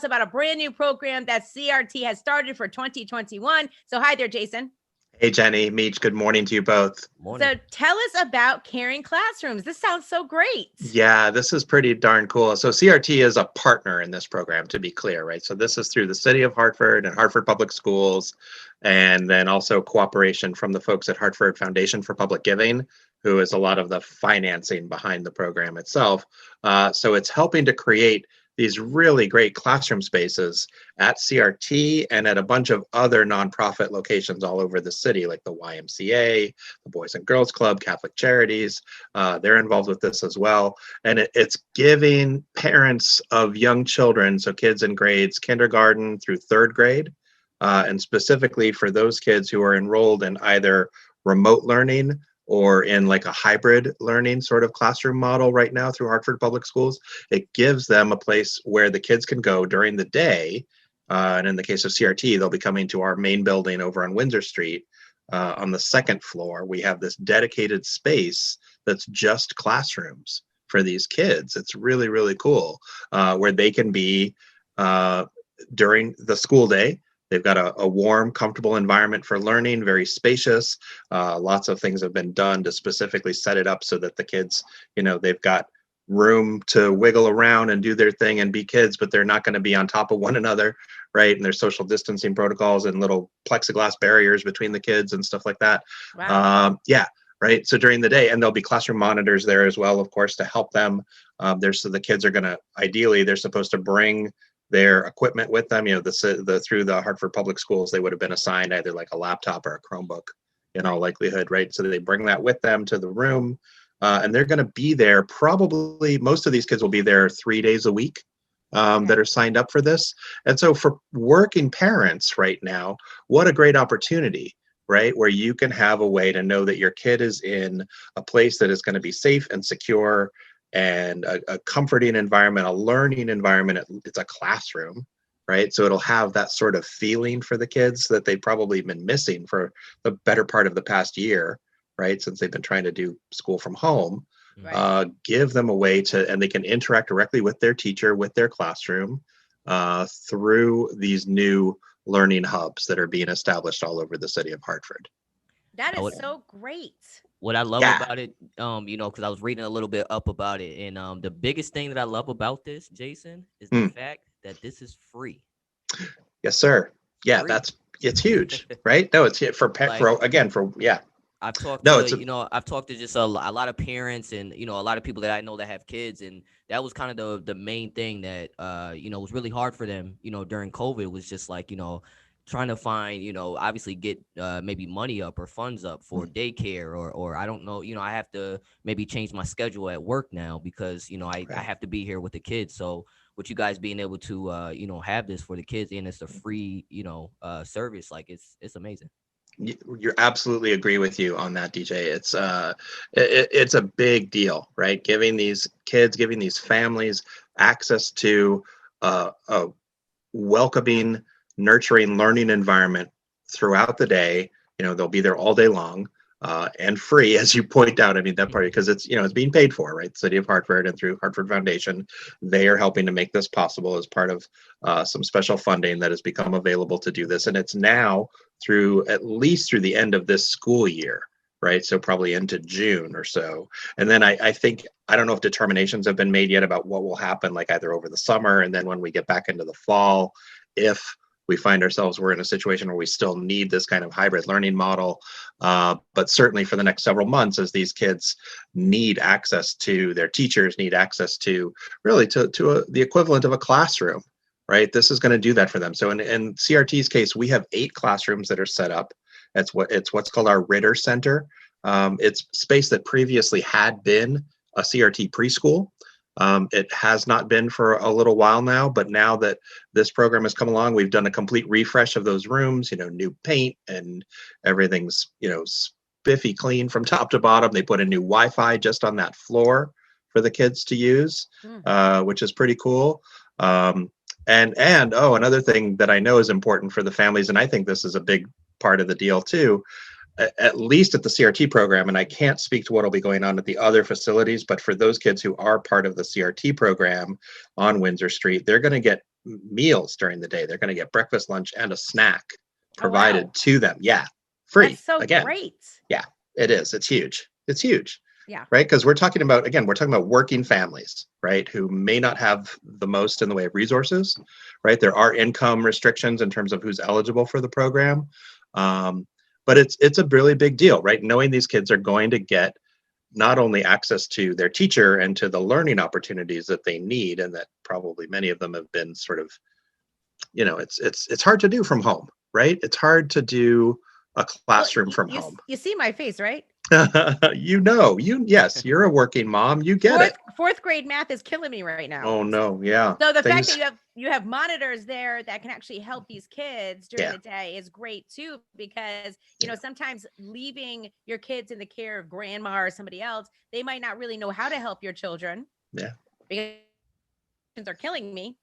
about a brand new program that CRT has started for 2021. So hi there, Jason. Hey, Jenny, Meech, good morning to you both. Morning. So tell us about Caring Classrooms. This sounds so great. Yeah, this is pretty darn cool. So CRT is a partner in this program, to be clear, right? So this is through the city of Hartford and Hartford Public Schools, and then also cooperation from the folks at Hartford Foundation for Public Giving, who is a lot of the financing behind the program itself. So it's helping to create these really great classroom spaces at CRT and at a bunch of other nonprofit locations all over the city, like the YMCA, the Boys and Girls Club, Catholic Charities. They're involved with this as well. And it's giving parents of young children, so kids in grades kindergarten through third grade, and specifically for those kids who are enrolled in either remote learning or in like a hybrid learning sort of classroom model right now through Hartford Public Schools. It gives them a place where the kids can go during the day. And in the case of CRT, they'll be coming to our main building over on Windsor Street. On the second floor, we have this dedicated space that's just classrooms for these kids. It's really, really cool, where they can be during the school day. They've got a warm, comfortable environment for learning, very spacious. Lots of things have been done to specifically set it up so that the kids, they've got room to wiggle around and do their thing and be kids, but they're not going to be on top of one another, right? And there's social distancing protocols and little plexiglass barriers between the kids and stuff like that. Wow. Yeah, right. So during the day, and there'll be classroom monitors there as well, of course, to help them. So the kids are going to, ideally, they're supposed to bring their equipment with them. Through the Hartford Public Schools, they would have been assigned either like a laptop or a Chromebook in all likelihood, right? So they bring that with them to the room, and they're going to be there. Probably most of these kids will be there 3 days a week that are signed up for this. And so for working parents right now, what a great opportunity, right? Where you can have a way to know that your kid is in a place that is going to be safe and secure and a comforting environment, a learning environment. It's a classroom, right? So it'll have that sort of feeling for the kids that they've probably been missing for the better part of the past year, right? Since they've been trying to do school from home. Right. Give them a way and they can interact directly with their teacher, with their classroom, through these new learning hubs that are being established all over the city of Hartford. That is so great. What I love about it, because I was reading a little bit up about it, and the biggest thing that I love about this, Jason, is the fact that this is free. Yes, sir. Yeah, free. It's huge, right? No, it's for I've talked I've talked to just a lot of parents and a lot of people that I know that have kids, and that was kind of the main thing that was really hard for them during COVID, was just like trying to find obviously get maybe money up or funds up for daycare or I don't know, I have to maybe change my schedule at work now because I have to be here with the kids. So with you guys being able to have this for the kids, and it's a free service, like it's amazing. You're absolutely agree with you on that, DJ. It's a big deal, right? Giving these kids, giving these families access to a welcoming, nurturing learning environment throughout the day. They'll be there all day long, and free, as you point out. I mean, that part, because it's being paid for, right? The City of Hartford and through Hartford Foundation, they are helping to make this possible as part of some special funding that has become available to do this. And it's now at least through the end of this school year, right? So probably into June or so. And then I think, I don't know if determinations have been made yet about what will happen, like either over the summer and then when we get back into the fall, if we find ourselves, we're in a situation where we still need this kind of hybrid learning model. But certainly for the next several months, as these kids need access to their teachers, need access to really to the equivalent of a classroom, right? This is going to do that for them. So in CRT's case, we have 8 classrooms that are set up. It's what's called our Ritter Center. It's space that previously had been a CRT preschool. It has not been for a little while now, but now that this program has come along, we've done a complete refresh of those rooms, new paint, and everything's, spiffy clean from top to bottom. They put a new Wi-Fi just on that floor for the kids to use, which is pretty cool. Another thing that I know is important for the families, and I think this is a big part of the deal too, at least at the CRT program, and I can't speak to what will be going on at the other facilities, but for those kids who are part of the CRT program on Windsor Street, they're going to get meals during the day. They're going to get breakfast, lunch, and a snack provided Oh, wow. to them. Yeah, free. That's so Again, great. yeah, it is. It's huge. It's huge. Yeah. Right. Because we're talking about working families, right, who may not have the most in the way of resources, right? There are income restrictions in terms of who's eligible for the program. But it's a really big deal, right? Knowing these kids are going to get not only access to their teacher and to the learning opportunities that they need, and that probably many of them have been sort of, it's hard to do from home, right? It's hard to do a classroom from home. You see my face, right? Yes, you're a working mom. You get it. Fourth grade math is killing me right now. Oh no, yeah. So the fact that you have monitors there that can actually help these kids during the day is great too, because sometimes leaving your kids in the care of grandma or somebody else, they might not really know how to help your children. Yeah. Because are killing me.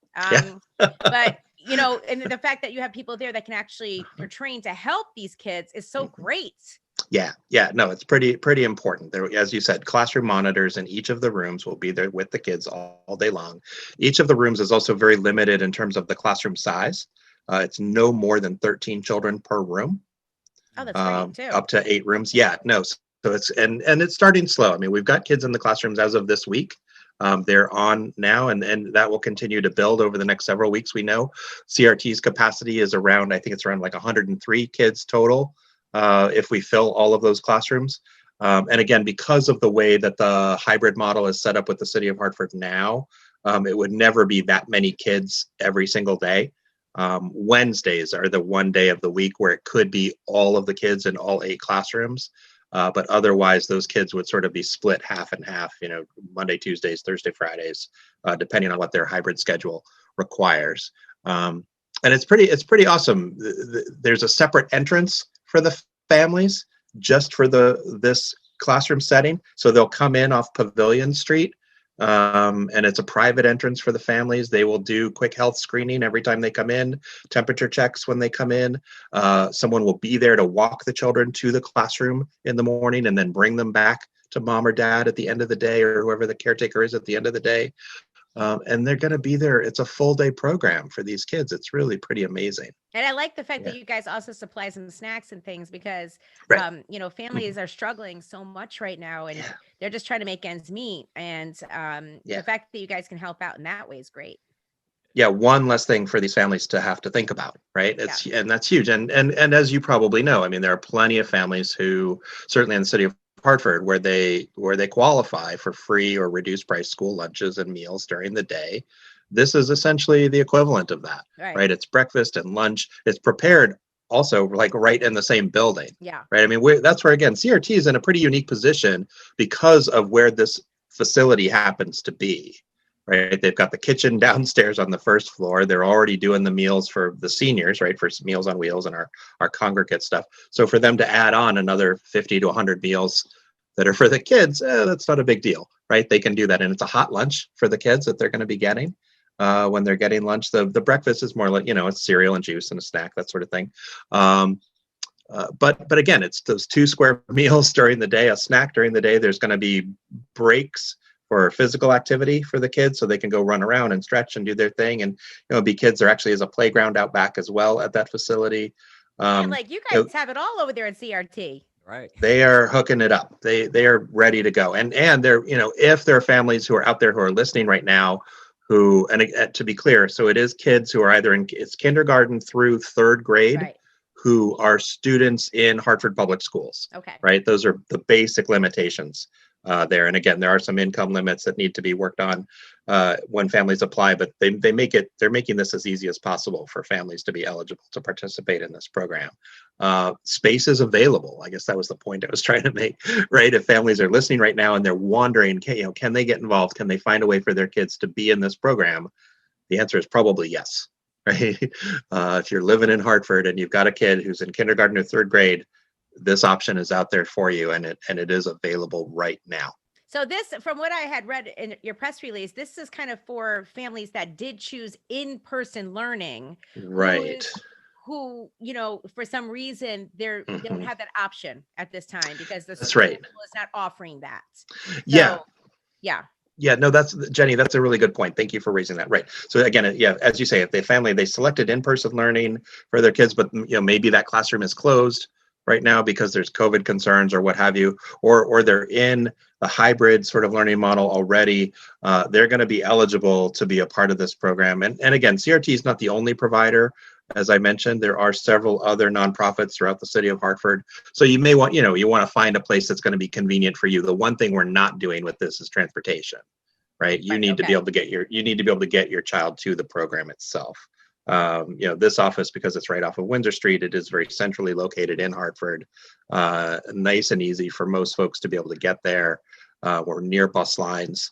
But and the fact that you have people there that can actually are trained to help these kids is so great. Yeah. No, it's pretty important. There, as you said, classroom monitors in each of the rooms will be there with the kids all day long. Each of the rooms is also very limited in terms of the classroom size. It's no more than 13 children per room. Oh, that's great too. Up to 8 rooms. Yeah, no. So it's and it's starting slow. I mean, we've got kids in the classrooms as of this week. They're on now, and that will continue to build over the next several weeks. We know CRT's capacity is around, I think it's around like 103 kids total. If we fill all of those classrooms. And again, because of the way that the hybrid model is set up with the city of Hartford now, it would never be that many kids every single day. Wednesdays are the one day of the week where it could be all of the kids in all 8 classrooms. But otherwise, those kids would sort of be split half and half, Monday, Tuesdays, Thursday, Fridays, depending on what their hybrid schedule requires. And it's pretty awesome. There's a separate entrance for the families just for this classroom setting. So they'll come in off Pavilion Street, and it's a private entrance for the families. They will do quick health screening every time they come in, temperature checks when they come in. Someone will be there to walk the children to the classroom in the morning and then bring them back to mom or dad at the end of the day, or whoever the caretaker is at the end of the day. And they're going to be there. It's a full day program for these kids. It's really pretty amazing. And I like the fact that you guys also supply some snacks and things, because, families are struggling so much right now, and they're just trying to make ends meet. And the fact that you guys can help out in that way is great. Yeah, one less thing for these families to have to think about, right? And that's huge. And as you probably know, I mean, there are plenty of families who, certainly in the city of Hartford, where they qualify for free or reduced price school lunches and meals during the day. This is essentially the equivalent of that, right? It's breakfast and lunch. It's prepared also like right in the same building. Yeah. Right. I mean, that's where, again, CRT is in a pretty unique position because of where this facility happens to be. Right. They've got the kitchen downstairs on the first floor. They're already doing the meals for the seniors, right, for Meals on Wheels and our congregate stuff. So for them to add on another 50 to 100 meals that are for the kids, that's not a big deal, right? They can do that. And it's a hot lunch for the kids that they're going to be getting when they're getting lunch. The breakfast is more like, it's cereal and juice and a snack, that sort of thing. But again, it's those 2 square meals during the day, a snack during the day. There's going to be breaks for physical activity for the kids, so they can go run around and stretch and do their thing. And there actually is a playground out back as well at that facility. You guys have it all over there at CRT. Right. They are hooking it up. They are ready to go. And they're, if there are families who are out there who are listening right now, who, and to be clear, so it is kids who are either it's kindergarten through 3rd grade, who are students in Hartford Public Schools. Okay. Right. Those are the basic limitations there. And again, there are some income limits that need to be worked on when families apply, but they're making this as easy as possible for families to be eligible to participate in this program. Space is available. I guess that was the point I was trying to make, right? If families are listening right now and they're wondering, can they get involved? Can they find a way for their kids to be in this program? The answer is probably yes. Right? If you're living in Hartford and you've got a kid who's in kindergarten or 3rd grade, this option is out there for you, and it is available right now. So this, from what I had read in your press release, this is kind of for families that did choose in-person learning, right? Who for some reason they don't have that option at this time because the That's school right. is not offering that. So, yeah. Yeah, no, that's Jenny. That's a really good point. Thank you for raising that. Right. So again, yeah, as you say, if the family they selected in-person learning for their kids, but maybe that classroom is closed right now because there's COVID concerns or what have you, or they're in the hybrid sort of learning model already, they're going to be eligible to be a part of this program. And again, CRT is not the only provider. As I mentioned, there are several other nonprofits throughout the city of Hartford. So you may want, you want to find a place that's going to be convenient for you. The one thing we're not doing with this is transportation, right? You need to be able to get your child to the program itself. This office, because it's right off of Windsor Street, it is very centrally located in Hartford, nice and easy for most folks to be able to get there. We're near bus lines.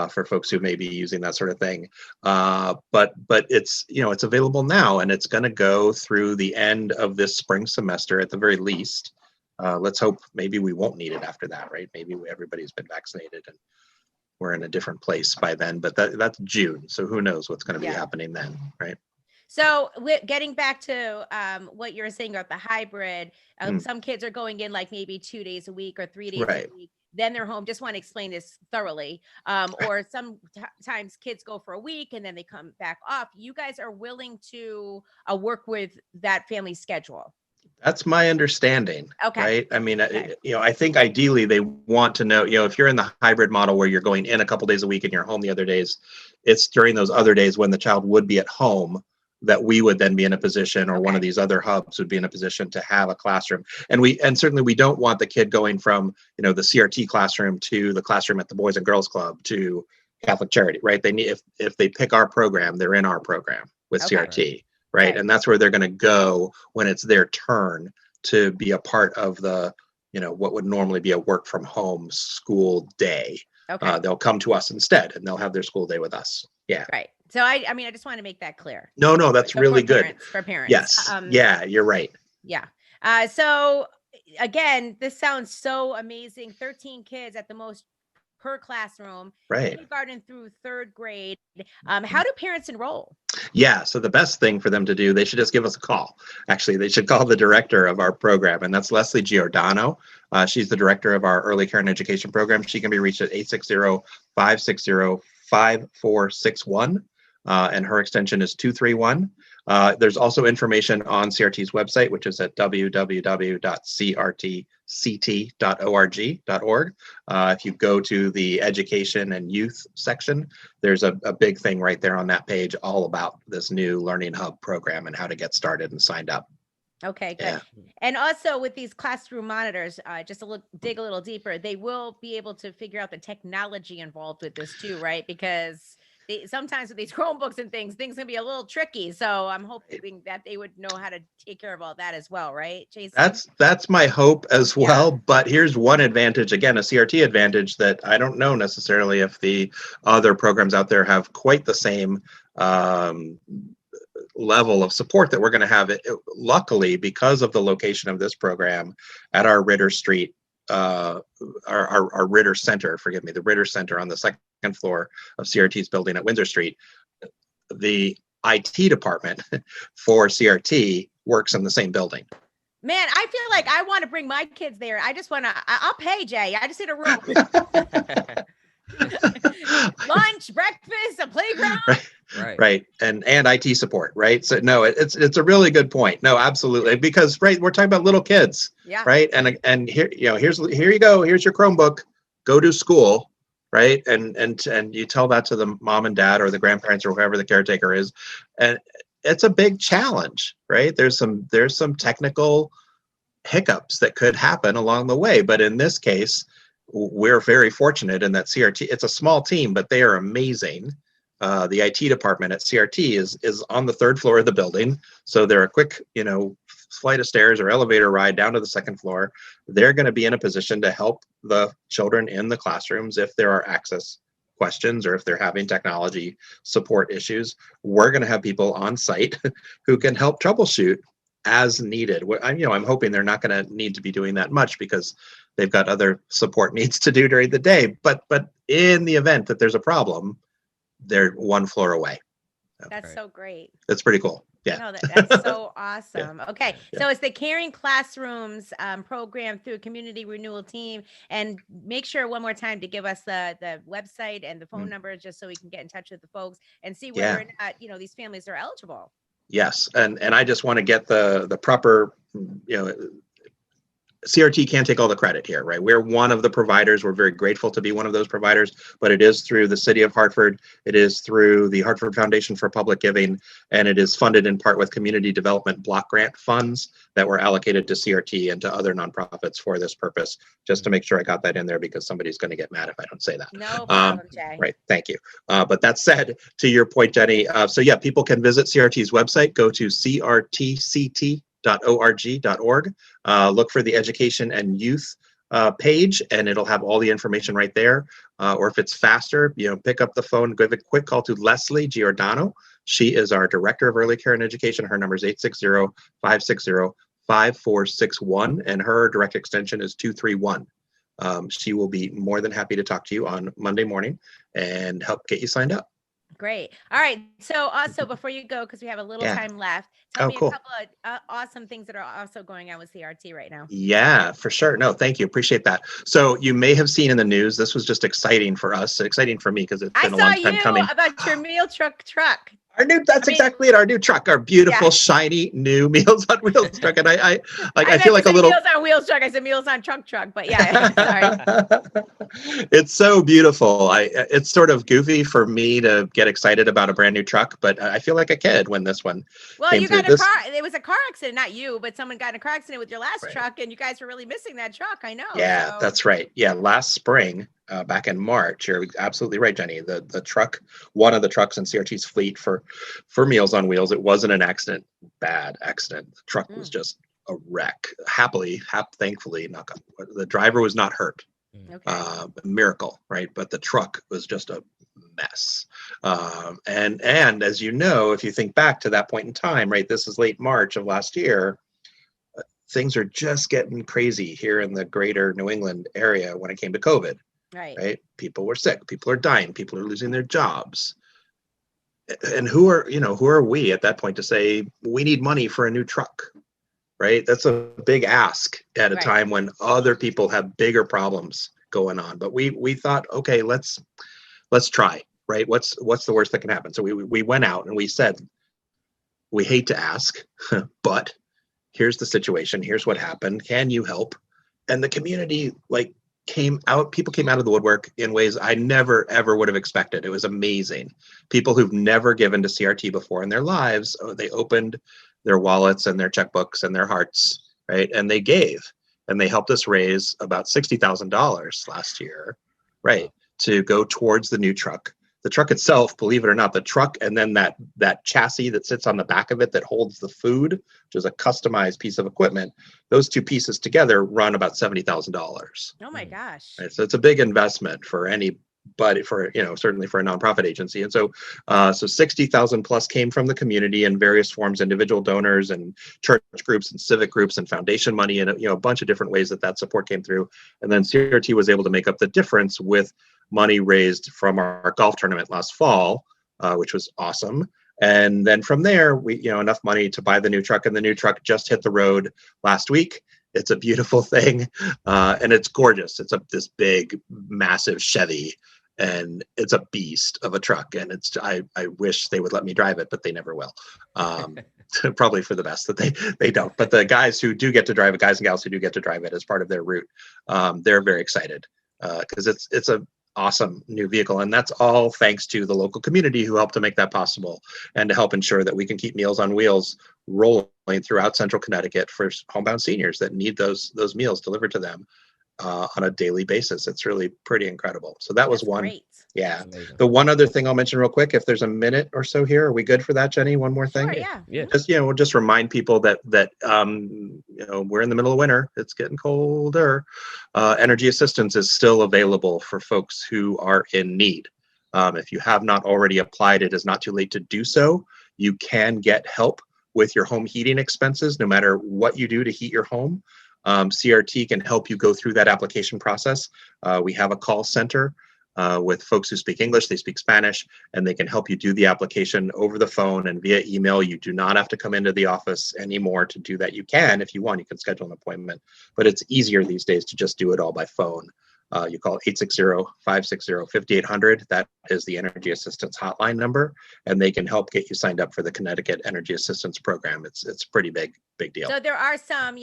For folks who may be using that sort of thing, but it's it's available now, and it's going to go through the end of this spring semester at the very least. Let's hope maybe we won't need it after that, right? Maybe everybody's been vaccinated and we're in a different place by then. But that's June, so who knows what's going to be happening then, right? So getting back to what you were saying about the hybrid, some kids are going in like maybe 2 days a week or 3 days a week. Then they're home. Just want to explain this thoroughly. Or sometimes kids go for a week and then they come back off. You guys are willing to work with that family schedule. That's my understanding. Okay. Right. I mean, I think ideally they want to know, if you're in the hybrid model where you're going in a couple days a week and you're home the other days, it's during those other days when the child would be at home that we would then be in a position, or one of these other hubs would be in a position to have a classroom. And certainly we don't want the kid going from, the CRT classroom to the classroom at the Boys and Girls Club to Catholic Charity, right? They need, if they pick our program, they're in our program with CRT, right? And that's where they're going to go when it's their turn to be a part of the, what would normally be a work from home school day. They'll come to us instead, and they'll have their school day with us. Yeah. Right. So I mean, I just want to make that clear. No, that's really good. For parents. Yes. Yeah, you're right. Yeah. So again, this sounds so amazing. 13 kids at the most per classroom, kindergarten through third grade. How do parents enroll? Yeah, so the best thing for them to do, they should just give us a call. Actually, they should call the director of our program, and that's Leslie Giordano. She's the director of our early care and education program. She can be reached at 860-560-5461. And her extension is 231. There's also information on CRT's website, which is at www.crtct.org.org. If you go to the education and youth section, there's a big thing right there on that page all about this new Learning Hub program and how to get started and signed up. Okay, good. Yeah. And also with these classroom monitors, just dig a little deeper, they will be able to figure out the technology involved with this too, right? Because sometimes with these Chromebooks and things can be a little tricky. So I'm hoping that they would know how to take care of all that as well, right, Jason? That's my hope as well. But here's one advantage, again, a CRT advantage that I don't know necessarily if the other programs out there have quite the same level of support that we're going to have. Luckily, because of the location of this program at our Ritter Street, our Ritter Center, the Ritter Center on the second floor of CRT's building at Windsor Street, the IT department for CRT works in the same building. Man, I feel like I want to bring my kids there. I'll pay, Jay. I just need a room. Lunch, breakfast, a playground. Right. And IT support, right? So no, it's a really good point. No, absolutely. Because we're talking about little kids. Yeah. Right. And here you go. Here's your Chromebook. Go to school. Right. And you tell that to the mom and dad or the grandparents or whoever the caretaker is. And it's a big challenge, right? There's some technical hiccups that could happen along the way. But in this case, we're very fortunate in that CRT, it's a small team, but they are amazing. The IT department at CRT is on the third floor of the building. So they're a quick, flight of stairs or elevator ride down to the second floor. They're going to be in a position to help the children in the classrooms if there are access questions or if they're having technology support issues. We're going to have people on site who can help troubleshoot as needed. I'm hoping they're not going to need to be doing that much because they've got other support needs to do during the day. But in the event that there's a problem, they're one floor away. That's so great. That's pretty cool. Yeah. No, that's so awesome. Yeah. Okay. Yeah. So it's the Caring Classrooms program through Community Renewal Team. And make sure one more time to give us the website and the phone number just so we can get in touch with the folks and see whether Yeah. or not, these families are eligible. Yes. And I just want to get the proper, CRT can't take all the credit here, right? We're one of the providers. We're very grateful to be one of those providers, but it is through the City of Hartford. It is through the Hartford Foundation for Public Giving, and it is funded in part with community development block grant funds that were allocated to CRT and to other nonprofits for this purpose. Just to make sure I got that in there, because somebody's going to get mad if I don't say that. No problem, Jay. Right. Thank you. But that said, to your point, Jenny, so yeah, people can visit CRT's website, go to crtct.org.org. Look for the education and youth page, and it'll have all the information right there. Or if it's faster, pick up the phone, give a quick call to Leslie Giordano. She is our Director of Early Care and Education. Her number is 860-560-5461, and her direct extension is 231. She will be more than happy to talk to you on Monday morning and help get you signed up. Great. All right. So also, before you go, because we have a little time left, tell me cool. a couple of awesome things that are also going on with CRT right now. Yeah, for sure. No, thank you. Appreciate that. So you may have seen in the news, this was just exciting for us, exciting for me, because it's been a long time coming. I saw you about your meal truck. Exactly it. Our new truck, our beautiful, shiny, new Meals on Wheels truck. And I feel like a little Meals on Wheels truck. I said Meals on truck, but yeah, sorry. It's so beautiful. It's sort of goofy for me to get excited about a brand new truck, but I feel like a kid when this one. Well, you got a car. It was a car accident, not you, but someone got in a car accident with your last truck, and you guys were really missing that truck. I know. Yeah, that's right. Yeah, last spring. Back in March, you're absolutely right, Jenny. The truck, one of the trucks in CRT's fleet for Meals on Wheels, it wasn't an accident, bad accident. The truck was just a wreck. Thankfully, the driver was not hurt. A miracle, right? But the truck was just a mess. And as you know, if you think back to that point in time, right? This is late March of last year. Things are just getting crazy here in the greater New England area when it came to COVID. Right. People were sick. People are dying. People are losing their jobs. And who are we at that point to say we need money for a new truck? Right. That's a big ask at a time when other people have bigger problems going on. But we thought, okay, let's try. Right. What's the worst that can happen? So we went out and we said, we hate to ask, but here's the situation. Here's what happened. Can you help? And the community people came out of the woodwork in ways I never, ever would have expected. It was amazing. People who've never given to CRT before in their lives, they opened their wallets and their checkbooks and their hearts, right? And they gave, and they helped us raise about $60,000 last year, right? To go towards the new truck. The truck itself, believe it or not, the truck and then that chassis that sits on the back of it that holds the food, which is a customized piece of equipment, those two pieces together run about $70,000. Oh my gosh. Right, so it's a big investment for anybody, certainly for a nonprofit agency. And so 60,000 plus came from the community in various forms, individual donors and church groups and civic groups and foundation money, and a bunch of different ways that support came through. And then CRT was able to make up the difference with money raised from our golf tournament last fall, which was awesome. And then from there, we, enough money to buy the new truck, and the new truck just hit the road last week. It's a beautiful thing, and it's gorgeous. It's this big, massive Chevy, and it's a beast of a truck. And I wish they would let me drive it, but they never will. Probably for the best that they don't. But the guys who do get to drive it, guys and gals who do get to drive it as part of their route, they're very excited because it's a awesome new vehicle, and that's all thanks to the local community who helped to make that possible and to help ensure that we can keep Meals on Wheels rolling throughout central Connecticut for homebound seniors that need those meals delivered to them on a daily basis. It's really pretty incredible. So that was one. Great. Yeah. The one other thing I'll mention real quick, if there's a minute or so here, are we good for that, Jenny? One more thing. Sure, yeah. Just we'll just remind people that we're in the middle of winter. It's getting colder. Energy assistance is still available for folks who are in need. If you have not already applied, it is not too late to do so. You can get help with your home heating expenses, no matter what you do to heat your home. CRT can help you go through that application process. We have a call center with folks who speak English, they speak Spanish, and they can help you do the application over the phone and via email. You do not have to come into the office anymore to do that. You can, if you want, you can schedule an appointment, but it's easier these days to just do it all by phone. You call 860-560-5800. That is the Energy Assistance Hotline number, and they can help get you signed up for the Connecticut Energy Assistance Program. It's a pretty big deal. So there are some,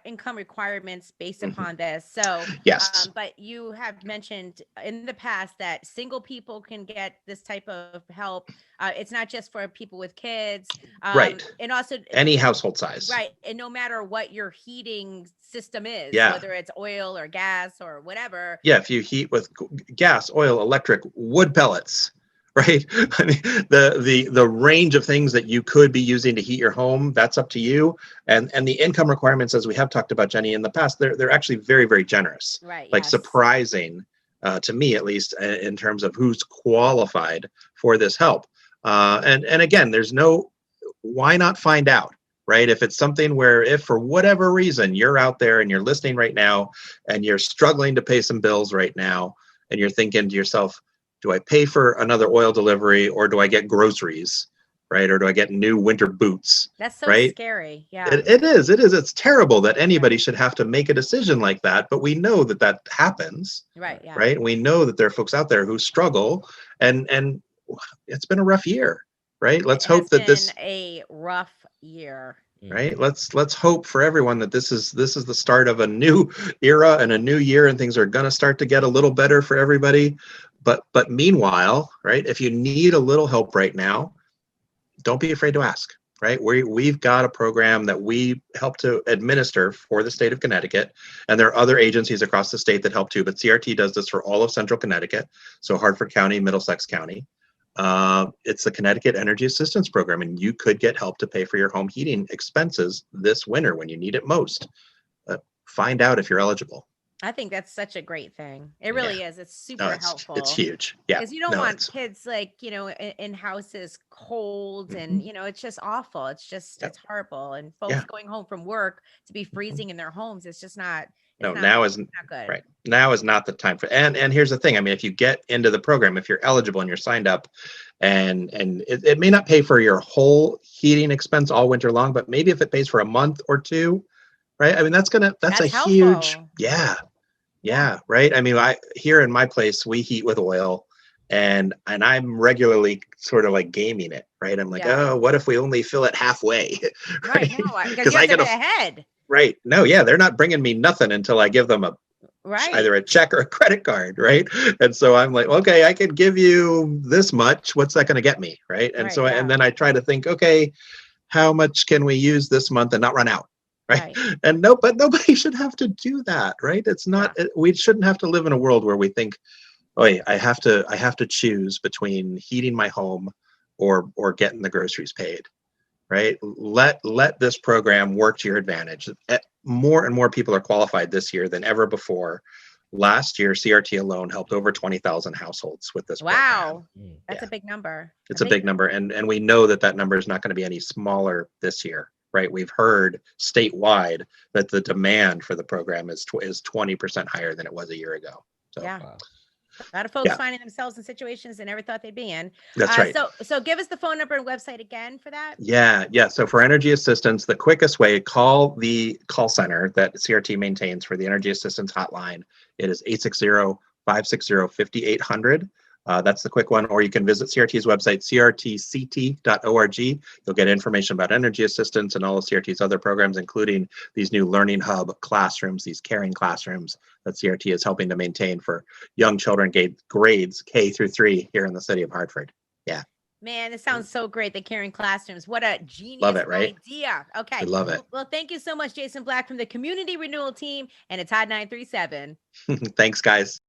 income requirements based upon this. So yes, but you have mentioned in the past that single people can get this type of help. It's not just for people with kids, right? And also any household size, right? And no matter what your heating system is, yeah, whether it's oil or gas or whatever. Yeah, if you heat with gas, oil, electric, wood pellets, right? I mean, the range of things that you could be using to heat your home, that's up to you. And the income requirements, as we have talked about, Jenny, in the past, they're actually very, very generous. Right. Like, yes, surprising to me, at least, in terms of who's qualified for this help. And again, why not find out? Right? If it's something where, if for whatever reason you're out there and you're listening right now and you're struggling to pay some bills right now, and you're thinking to yourself, do I pay for another oil delivery, or do I get groceries, right? Or do I get new winter boots? That's so right? Scary. Yeah. It is. It's terrible that anybody should have to make a decision like that, but we know that happens. Right. Yeah. Right? We know that there are folks out there who struggle, and it's been a rough year. Right. Let's hope that this a rough year. Right. Let's hope for everyone that this is the start of a new era and a new year, and things are going to start to get a little better for everybody. But meanwhile, right, if you need a little help right now, don't be afraid to ask. Right. We've got a program that we help to administer for the state of Connecticut, and there are other agencies across the state that help too. But CRT does this for all of Central Connecticut, so Hartford County, Middlesex County. It's the Connecticut Energy Assistance Program, and you could get help to pay for your home heating expenses this winter when you need it most. Find out if you're eligible. I think that's such a great thing. It really is. It's super helpful. It's huge. Yeah. Because you don't want kids in houses cold, and it's just awful. It's just it's horrible. And folks going home from work to be freezing in their homes, it's just not. Now is not good. Right. Now is not the time for. And here's the thing. I mean, if you get into the program, if you're eligible and you're signed up, and it may not pay for your whole heating expense all winter long, but maybe if it pays for a month or two, right? I mean, that's a helpful. huge. Yeah. Right. I mean, here in my place, we heat with oil, and I'm regularly sort of like gaming it. Right. I'm like, oh, what if we only fill it halfway? Right. Because I get ahead. Right. No, they're not bringing me nothing until I give them either a check or a credit card. Right. And so I'm like, okay, I could give you this much. What's that going to get me? Right. And and then I try to think, okay, how much can we use this month and not run out? Right. And but nobody should have to do that. Right. It's not, we shouldn't have to live in a world where we think, oh, I have to choose between heating my home or getting the groceries paid. Right. Let this program work to your advantage. More and more people are qualified this year than ever before. Last year, CRT alone helped over 20,000 households with this program. Wow. That's a big number. It's a big number. And we know that number is not going to be any smaller this year. Right. We've heard statewide that the demand for the program is 20% higher than it was a year ago. So, a lot of folks finding themselves in situations they never thought they'd be in. That's right. So give us the phone number and website again for that. Yeah. So for energy assistance, the quickest way, call the call center that CRT maintains for the Energy Assistance Hotline. It is 860-560-5800. That's the quick one. Or you can visit CRT's website, crtct.org. You'll get information about energy assistance and all of CRT's other programs, including these new Learning Hub classrooms, these caring classrooms that CRT is helping to maintain for young children grades K through 3 here in the city of Hartford. Yeah. Man, this sounds so great. The caring classrooms. What a genius idea. Okay. I love it. Well, thank you so much, Jason Black from the Community Renewal Team, and it's Hot 937. Thanks, guys.